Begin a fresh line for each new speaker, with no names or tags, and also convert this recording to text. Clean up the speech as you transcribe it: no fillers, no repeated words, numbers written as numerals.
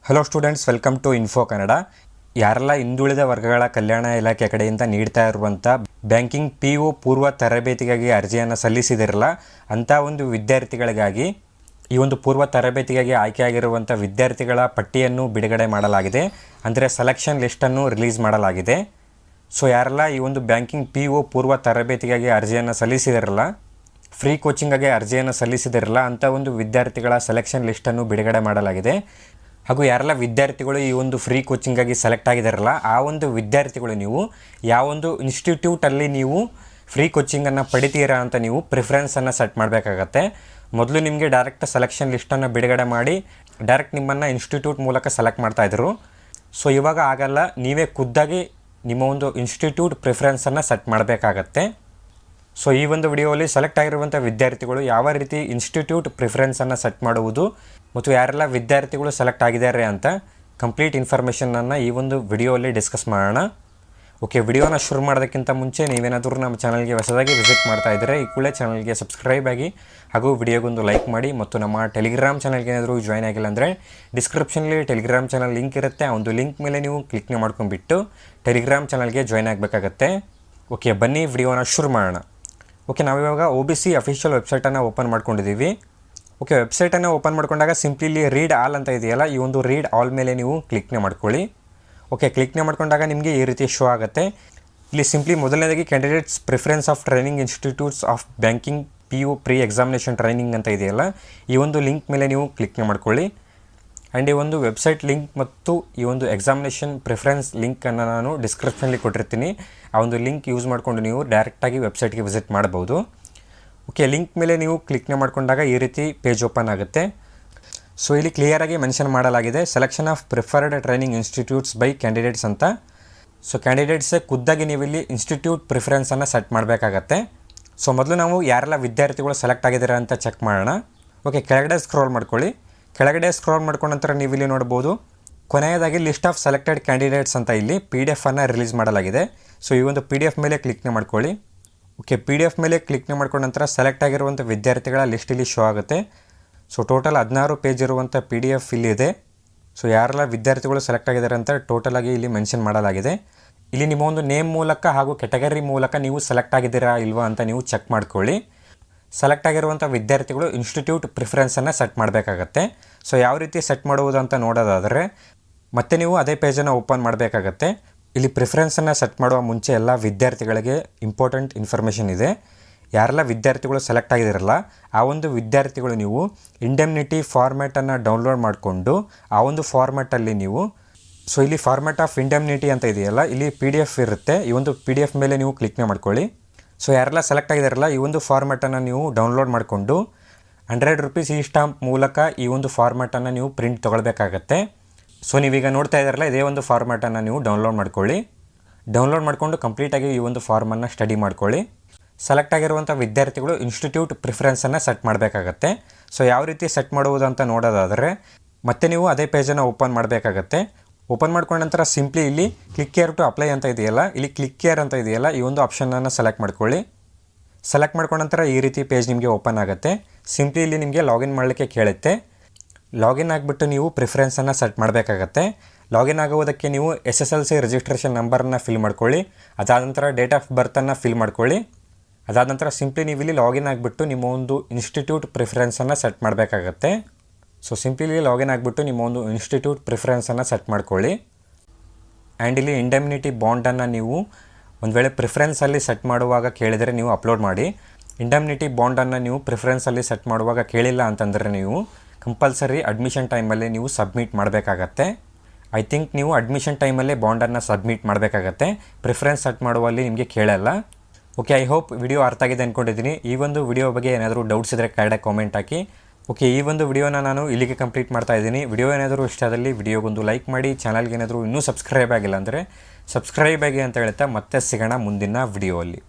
Hello students, welcome to info Kannada. ಯಾರೆಲ್ಲ ಹಿಂದುಳಿದ ವರ್ಗಗಳ ಕಲ್ಯಾಣ ಇಲಾಖೆ ಕಡೆಯಿಂದ ನೀಡ್ತಾ ಇರುವಂಥ ಬ್ಯಾಂಕಿಂಗ್ PO ಪೂರ್ವ ತರಬೇತಿಗಾಗಿ ಅರ್ಜಿಯನ್ನು ಸಲ್ಲಿಸಿದಿರಲ್ಲ ಅಂಥ ಒಂದು ವಿದ್ಯಾರ್ಥಿಗಳಿಗಾಗಿ ಈ ಒಂದು ಪೂರ್ವ ತರಬೇತಿಗಾಗಿ ಆಯ್ಕೆಯಾಗಿರುವಂಥ ವಿದ್ಯಾರ್ಥಿಗಳ ಪಟ್ಟಿಯನ್ನು ಬಿಡುಗಡೆ ಮಾಡಲಾಗಿದೆ. ಅಂದರೆ ಸೆಲೆಕ್ಷನ್ ಲಿಸ್ಟನ್ನು ರಿಲೀಸ್ ಮಾಡಲಾಗಿದೆ. ಸೊ ಯಾರೆಲ್ಲ ಈ ಒಂದು ಬ್ಯಾಂಕಿಂಗ್ PO ಪೂರ್ವ ತರಬೇತಿಗಾಗಿ ಅರ್ಜಿಯನ್ನು ಸಲ್ಲಿಸಿದಿರಲ್ಲ, ಫ್ರೀ ಕೋಚಿಂಗಾಗಿ ಅರ್ಜಿಯನ್ನು ಸಲ್ಲಿಸಿದಿರಲ್ಲ ಅಂಥ ಒಂದು ವಿದ್ಯಾರ್ಥಿಗಳ ಸೆಲೆಕ್ಷನ್ ಲಿಸ್ಟನ್ನು ಬಿಡುಗಡೆ ಮಾಡಲಾಗಿದೆ. ಹಾಗೂ ಯಾರೆಲ್ಲ ವಿದ್ಯಾರ್ಥಿಗಳು ಈ ಒಂದು ಫ್ರೀ ಕೋಚಿಂಗಾಗಿ ಸೆಲೆಕ್ಟ್ ಆಗಿದ್ದಾರಲ್ಲ ಆ ಒಂದು ವಿದ್ಯಾರ್ಥಿಗಳು ನೀವು ಯಾವೊಂದು ಇನ್ಸ್ಟಿಟ್ಯೂಟಲ್ಲಿ ನೀವು ಫ್ರೀ ಕೋಚಿಂಗನ್ನು ಪಡಿತೀರಾ ಅಂತ ನೀವು ಪ್ರಿಫರೆನ್ಸನ್ನು ಸೆಟ್ ಮಾಡಬೇಕಾಗತ್ತೆ. ಮೊದಲು ನಿಮಗೆ ಡೈರೆಕ್ಟ್ ಸೆಲೆಕ್ಷನ್ ಲಿಸ್ಟನ್ನು ಬಿಡುಗಡೆ ಮಾಡಿ ಡೈರೆಕ್ಟ್ ನಿಮ್ಮನ್ನು ಇನ್ಸ್ಟಿಟ್ಯೂಟ್ ಮೂಲಕ ಸೆಲೆಕ್ಟ್ ಮಾಡ್ತಾಯಿದ್ರು. ಸೊ ಇವಾಗ ಆಗಲ್ಲ, ನೀವೇ ಖುದ್ದಾಗಿ ನಿಮ್ಮ ಒಂದು ಇನ್ಸ್ಟಿಟ್ಯೂಟ್ ಪ್ರಿಫರೆನ್ಸನ್ನು ಸೆಟ್ ಮಾಡಬೇಕಾಗತ್ತೆ. ಸೊ ಈ ಒಂದು ವಿಡಿಯೋದಲ್ಲಿ ಸೆಲೆಕ್ಟ್ ಆಗಿರುವಂಥ ವಿದ್ಯಾರ್ಥಿಗಳು ಯಾವ ರೀತಿ ಇನ್ಸ್ಟಿಟ್ಯೂಟ್ ಪ್ರಿಫರೆನ್ಸನ್ನು ಸೆಟ್ ಮಾಡುವುದು ಮತ್ತು ಯಾರೆಲ್ಲ ವಿದ್ಯಾರ್ಥಿಗಳು ಸೆಲೆಕ್ಟ್ ಆಗಿದ್ದಾರೆ ಅಂತ ಕಂಪ್ಲೀಟ್ ಇನ್ಫಾರ್ಮೇಷನನ್ನು ಈ ಒಂದು ವಿಡಿಯೋದಲ್ಲಿ ಡಿಸ್ಕಸ್ ಮಾಡೋಣ. ಓಕೆ, ವಿಡಿಯೋನ ಶುರು ಮಾಡೋದಕ್ಕಿಂತ ಮುಂಚೆ ನೀವೇನಾದರೂ ನಮ್ಮ ಚಾನಲ್ಗೆ ಹೊಸದಾಗಿ ವಿಸಿಟ್ ಮಾಡ್ತಾ ಇದ್ದರೆ ಈ ಕೂಡಲೇ ಚಾನಲ್ಗೆ ಸಬ್ಸ್ಕ್ರೈಬ್ ಆಗಿ ಹಾಗೂ ವಿಡಿಯೋಗೊಂದು ಲೈಕ್ ಮಾಡಿ. ಮತ್ತು ನಮ್ಮ ಟೆಲಿಗ್ರಾಮ್ ಚಾನಲ್ಗೆ ಏನಾದರೂ ಜಾಯ್ನ್ ಆಗಿಲ್ಲ ಅಂದರೆ ಡಿಸ್ಕ್ರಿಪ್ಷನಲ್ಲಿ ಟೆಲಿಗ್ರಾಮ್ ಚಾನಲ್ ಲಿಂಕ್ ಇರುತ್ತೆ. ಆ ಒಂದು ಲಿಂಕ್ ಮೇಲೆ ನೀವು ಕ್ಲಿಕ್ ಮಾಡ್ಕೊಂಡ್ಬಿಟ್ಟು ಟೆಲಿಗ್ರಾಮ್ ಚಾನಲ್ಗೆ ಜಾಯ್ನ್ ಆಗಬೇಕಾಗತ್ತೆ. ಓಕೆ, ಬನ್ನಿ ವಿಡಿಯೋನ ಶುರು ಮಾಡೋಣ. ಓಕೆ, ನಾವಿವಾಗ OBC ಅಫಿಷಿಯಲ್ ವೆಬ್ಸೈಟನ್ನು ಓಪನ್ ಮಾಡ್ಕೊಂಡಿದ್ದೀವಿ. ಓಕೆ, ವೆಬ್ಸೈಟನ್ನು ಓಪನ್ ಮಾಡ್ಕೊಂಡಾಗ ಸಿಂಪ್ಲಿ ರೀಡ್ ಆಲ್ ಅಂತ ಇದೆಯಲ್ಲ, ಈ ಒಂದು ರೀಡ್ ಆಲ್ ಮೇಲೆ ನೀವು ಕ್ಲಿಕ್ನೇ ಮಾಡ್ಕೊಳ್ಳಿ. ಓಕೆ, ಕ್ಲಿಕ್ನೇ ಮಾಡ್ಕೊಂಡಾಗ ನಿಮಗೆ ಈ ರೀತಿ ಶೋ ಆಗುತ್ತೆ. ಇಲ್ಲಿ ಸಿಂಪ್ಲಿ ಮೊದಲನೇದಾಗಿ candidates preference of training institutes of banking PO pre examination training ಅಂತ ಇದೆಯಲ್ಲ, ಈ ಒಂದು ಲಿಂಕ್ ಮೇಲೆ ನೀವು ಕ್ಲಿಕ್ನೇ ಮಾಡ್ಕೊಳ್ಳಿ. ಆ್ಯಂಡ್ ಈ ಒಂದು ವೆಬ್ಸೈಟ್ ಲಿಂಕ್ ಮತ್ತು ಈ ಒಂದು ಎಕ್ಸಾಮಿನೇಷನ್ ಪ್ರಿಫರೆನ್ಸ್ ಲಿಂಕನ್ನು ನಾನು ಡಿಸ್ಕ್ರಿಪ್ಷನಲ್ಲಿ ಕೊಟ್ಟಿರ್ತೀನಿ. ಆ ಒಂದು ಲಿಂಕ್ ಯೂಸ್ ಮಾಡಿಕೊಂಡು ನೀವು ಡೈರೆಕ್ಟಾಗಿ ವೆಬ್ಸೈಟ್ಗೆ ವಿಸಿಟ್ ಮಾಡ್ಬೋದು. ಓಕೆ, ಲಿಂಕ್ ಮೇಲೆ ನೀವು ಕ್ಲಿಕ್ನೇ ಮಾಡ್ಕೊಂಡಾಗ ಈ ರೀತಿ ಪೇಜ್ ಓಪನ್ ಆಗುತ್ತೆ. ಸೊ ಇಲ್ಲಿ ಕ್ಲಿಯರಾಗಿ ಮೆನ್ಷನ್ ಮಾಡಲಾಗಿದೆ selection of preferred training institutes by candidates ಅಂತ. ಸೊ ಕ್ಯಾಂಡಿಡೇಟ್ಸೇ ಖುದ್ದಾಗಿ ನೀವು ಇಲ್ಲಿ ಇನ್ಸ್ಟಿಟ್ಯೂಟ್ ಪ್ರಿಫರೆನ್ಸನ್ನು ಸೆಟ್ ಮಾಡಬೇಕಾಗತ್ತೆ. ಸೊ ಮೊದಲು ನಾವು ಯಾರೆಲ್ಲ ವಿದ್ಯಾರ್ಥಿಗಳು ಸೆಲೆಕ್ಟ್ ಆಗಿದ್ದಾರೆ ಅಂತ ಚೆಕ್ ಮಾಡೋಣ. ಓಕೆ, ಕೆಳಗಡೆ ಸ್ಕ್ರೋಲ್ ಮಾಡ್ಕೊಳ್ಳಿ. ಕೆಳಗಡೆ ಸ್ಕ್ರೋಲ್ ಮಾಡ್ಕೊಂಡ ನಂತರ ನೀವು ಇಲ್ಲಿ ನೋಡ್ಬೋದು ಕೊನೆಯದಾಗಿ ಲಿಸ್ಟ್ ಆಫ್ ಸೆಲೆಕ್ಟೆಡ್ ಕ್ಯಾಂಡಿಡೇಟ್ಸ್ ಅಂತ ಇಲ್ಲಿ PDF ಅನ್ನು ರಿಲೀಸ್ ಮಾಡಲಾಗಿದೆ. ಸೊ ಈ ಒಂದು PDF ಮೇಲೆ ಕ್ಲಿಕ್ನೇ ಮಾಡ್ಕೊಳ್ಳಿ. ಓಕೆ, PDF ಮೇಲೆ ಕ್ಲಿಕ್ನೇ ಮಾಡ್ಕೊಂಡ ನಂತರ ಸೆಲೆಕ್ಟ್ ಆಗಿರುವಂಥ ವಿದ್ಯಾರ್ಥಿಗಳ ಲಿಸ್ಟ್ ಇಲ್ಲಿ ಶೋ ಆಗುತ್ತೆ. ಸೊ ಟೋಟಲ್ 16 ಪೇಜ್ ಇರುವಂಥ PDF ಇಲ್ಲಿ ಇದೆ. ಸೊ ಯಾರೆಲ್ಲ ವಿದ್ಯಾರ್ಥಿಗಳು ಸೆಲೆಕ್ಟ್ ಆಗಿದ್ದಾರೆ ಅಂತ ಟೋಟಲಾಗಿ ಇಲ್ಲಿ ಮೆನ್ಷನ್ ಮಾಡಲಾಗಿದೆ. ಇಲ್ಲಿ ನಿಮ್ಮ ಒಂದು ನೇಮ್ ಮೂಲಕ ಹಾಗೂ ಕೆಟಗರಿ ಮೂಲಕ ನೀವು ಸೆಲೆಕ್ಟ್ ಆಗಿದ್ದೀರಾ ಇಲ್ವಾ ಅಂತ ನೀವು ಚೆಕ್ ಮಾಡ್ಕೊಳ್ಳಿ. ಸೆಲೆಕ್ಟ್ ಆಗಿರುವಂಥ ವಿದ್ಯಾರ್ಥಿಗಳು ಇನ್ಸ್ಟಿಟ್ಯೂಟ್ ಪ್ರಿಫರೆನ್ಸನ್ನು ಸೆಟ್ ಮಾಡಬೇಕಾಗತ್ತೆ. ಸೊ ಯಾವ ರೀತಿ ಸೆಟ್ ಮಾಡುವುದು ಅಂತ ನೋಡೋದಾದರೆ ಮತ್ತೆ ನೀವು ಅದೇ ಪೇಜನ್ನು ಓಪನ್ ಮಾಡಬೇಕಾಗತ್ತೆ. ಇಲ್ಲಿ ಪ್ರಿಫರೆನ್ಸನ್ನು ಸೆಟ್ ಮಾಡುವ ಮುಂಚೆ ಎಲ್ಲ ವಿದ್ಯಾರ್ಥಿಗಳಿಗೆ ಇಂಪಾರ್ಟೆಂಟ್ ಇನ್ಫಾರ್ಮೇಷನ್ ಇದೆ. ಯಾರೆಲ್ಲ ವಿದ್ಯಾರ್ಥಿಗಳು ಸೆಲೆಕ್ಟ್ ಆಗಿದಿರಲ್ಲ ಆ ಒಂದು ವಿದ್ಯಾರ್ಥಿಗಳು ನೀವು ಇಂಡೆಮ್ನಿಟಿ ಫಾರ್ಮ್ಯಾಟನ್ನು ಡೌನ್ಲೋಡ್ ಮಾಡಿಕೊಂಡು ಆ ಒಂದು ಫಾರ್ಮ್ಯಾಟಲ್ಲಿ ನೀವು ಸೊ ಇಲ್ಲಿ ಫಾರ್ಮ್ಯಾಟ್ ಆಫ್ ಇಂಡೆಮ್ನಿಟಿ ಅಂತ ಇದೆಯಲ್ಲ, ಇಲ್ಲಿ PDF ಇರುತ್ತೆ. ಈ ಒಂದು PDF ಮೇಲೆ ನೀವು ಕ್ಲಿಕ್ನೇ ಮಾಡ್ಕೊಳ್ಳಿ. ಸೊ ಯಾರೆಲ್ಲ ಸೆಲೆಕ್ಟ್ ಆಗಿದಾರಲ್ಲ ಈ ಒಂದು ಫಾರ್ಮ್ಯಾಟನ್ನು ನೀವು ಡೌನ್ಲೋಡ್ ಮಾಡಿಕೊಂಡು 100 ರೂಪೀಸ್ ಈ ಸ್ಟಾಂಪ್ ಮೂಲಕ ಈ ಒಂದು ಫಾರ್ಮ್ಯಾಟನ್ನು ನೀವು ಪ್ರಿಂಟ್ ತೊಗೊಳ್ಬೇಕಾಗತ್ತೆ. ಸೊ ನೀವೀಗ ನೋಡ್ತಾ ಇದ್ದಾರಲ್ಲ ಇದೇ ಒಂದು ಫಾರ್ಮ್ಯಾಟನ್ನು ನೀವು ಡೌನ್ಲೋಡ್ ಮಾಡ್ಕೊಳ್ಳಿ. ಡೌನ್ಲೋಡ್ ಮಾಡಿಕೊಂಡು ಕಂಪ್ಲೀಟಾಗಿ ಈ ಒಂದು ಫಾರ್ಮನ್ನು ಸ್ಟಡಿ ಮಾಡ್ಕೊಳ್ಳಿ. ಸೆಲೆಕ್ಟ್ ಆಗಿರುವಂಥ ವಿದ್ಯಾರ್ಥಿಗಳು ಇನ್ಸ್ಟಿಟ್ಯೂಟ್ ಪ್ರಿಫರೆನ್ಸನ್ನು ಸೆಟ್ ಮಾಡಬೇಕಾಗತ್ತೆ. ಸೊ ಯಾವ ರೀತಿ ಸೆಟ್ ಮಾಡುವುದು ಅಂತ ನೋಡೋದಾದರೆ ಮತ್ತೆ ನೀವು ಅದೇ ಪೇಜನ್ನು ಓಪನ್ ಮಾಡಬೇಕಾಗತ್ತೆ. ಓಪನ್ ಮಾಡ್ಕೊಂಡ ನಂತರ ಸಿಂಪ್ಲಿ ಇಲ್ಲಿ ಕ್ಲಿಕ್ ಕೇರ್ ಟು ಅಪ್ಲೈ ಅಂತ ಇದೆಯಲ್ಲ, ಇಲ್ಲಿ ಕ್ಲಿಕ್ ಕೇರ್ ಅಂತ ಇದೆಯಲ್ಲ ಈ ಒಂದು ಆಪ್ಷನನ್ನು ಸೆಲೆಕ್ಟ್ ಮಾಡ್ಕೊಳ್ಳಿ. ಸೆಲೆಕ್ಟ್ ಮಾಡ್ಕೊಂಡ ನಂತರ ಈ ರೀತಿ ಪೇಜ್ ನಿಮಗೆ ಓಪನ್ ಆಗುತ್ತೆ. ಸಿಂಪ್ಲಿ ಇಲ್ಲಿ ನಿಮಗೆ ಲಾಗಿನ್ ಮಾಡಲಿಕ್ಕೆ ಕೇಳುತ್ತೆ. ಲಾಗಿನ್ ಆಗಿಬಿಟ್ಟು ನೀವು ಪ್ರಿಫರೆನ್ಸನ್ನು ಸೆಟ್ ಮಾಡಬೇಕಾಗತ್ತೆ. ಲಾಗಿನ್ ಆಗುವುದಕ್ಕೆ ನೀವು SSLC ರಿಜಿಸ್ಟ್ರೇಷನ್ ನಂಬರನ್ನು ಫಿಲ್ ಮಾಡ್ಕೊಳ್ಳಿ. ಅದಾದ ನಂತರ ಡೇಟ್ ಆಫ್ ಬರ್ತನ್ನು ಫಿಲ್ ಮಾಡ್ಕೊಳ್ಳಿ. ಅದಾದ ನಂತರ ಸಿಂಪ್ಲಿ ನೀವು ಇಲ್ಲಿ ಲಾಗಿನ್ ಆಗಿಬಿಟ್ಟು ನಿಮ್ಮ ಒಂದು ಇನ್ಸ್ಟಿಟ್ಯೂಟ್ ಪ್ರಿಫರೆನ್ಸನ್ನು ಸೆಟ್ ಮಾಡಬೇಕಾಗತ್ತೆ. ಸೊ ಸಿಂಪ್ಲಿ ಲಾಗಿನ್ ಆಗಿಬಿಟ್ಟು ನಿಮ್ಮ ಒಂದು ಇನ್ಸ್ಟಿಟ್ಯೂಟ್ ಪ್ರಿಫರೆನ್ಸನ್ನು ಸೆಟ್ ಮಾಡ್ಕೊಳ್ಳಿ. ಆ್ಯಂಡ್ ಇಲ್ಲಿ ಇಂಡೆಮ್ನಿಟಿ ಬಾಂಡನ್ನು ನೀವು ಒಂದು ವೇಳೆ ಪ್ರಿಫರೆನ್ಸಲ್ಲಿ ಸೆಟ್ ಮಾಡುವಾಗ ಕೇಳಿದರೆ ನೀವು ಅಪ್ಲೋಡ್ ಮಾಡಿ. ಇಂಡೆಮ್ನಿಟಿ ಬಾಂಡನ್ನು ನೀವು ಪ್ರಿಫರೆನ್ಸಲ್ಲಿ ಸೆಟ್ ಮಾಡುವಾಗ ಕೇಳಿಲ್ಲ ಅಂತಂದರೆ ನೀವು ಕಂಪಲ್ಸರಿ ಅಡ್ಮಿಷನ್ ಟೈಮಲ್ಲಿ ನೀವು ಸಬ್ಮಿಟ್ ಮಾಡಬೇಕಾಗತ್ತೆ. ಐ ಥಿಂಕ್ ನೀವು ಅಡ್ಮಿಷನ್ ಟೈಮಲ್ಲೇ ಬಾಂಡನ್ನು ಸಬ್ಮಿಟ್ ಮಾಡಬೇಕಾಗತ್ತೆ. ಪ್ರಿಫರೆನ್ಸ್ ಸೆಟ್ ಮಾಡುವಲ್ಲಿ ನಿಮಗೆ ಕೇಳಲ್ಲ. ಓಕೆ, ಐ ಹೋಪ್ ವಿಡಿಯೋ ಅರ್ಥ ಆಗಿದೆ ಅಂದ್ಕೊಂಡಿದ್ದೀನಿ. ಈ ಒಂದು ವಿಡಿಯೋ ಬಗ್ಗೆ ಏನಾದರೂ ಡೌಟ್ಸ್ ಇದ್ದರೆ ಕೆಳಗಡೆ ಕಾಮೆಂಟ್ ಹಾಕಿ. ಓಕೆ, ಈ ಒಂದು ವಿಡಿಯೋನ ನಾನು ಇಲ್ಲಿಗೆ ಕಂಪ್ಲೀಟ್ ಮಾಡ್ತಾ ಇದ್ದೀನಿ. ವಿಡಿಯೋ ಏನಾದರೂ ಇಷ್ಟ ಆದಲ್ಲಿ ವಿಡಿಯೋಗೊಂದು ಲೈಕ್ ಮಾಡಿ. ಚಾನಲ್ಗೆ ಏನಾದರೂ ಇನ್ನೂ ಸಬ್ಸ್ಕ್ರೈಬ್ ಆಗಿಲ್ಲ ಅಂದರೆ ಸಬ್ಸ್ಕ್ರೈಬ್ ಆಗಿ ಅಂತ ಹೇಳ್ತಾ ಮತ್ತೆ ಸಿಗೋಣ ಮುಂದಿನ ವಿಡಿಯೋಲ್ಲಿ.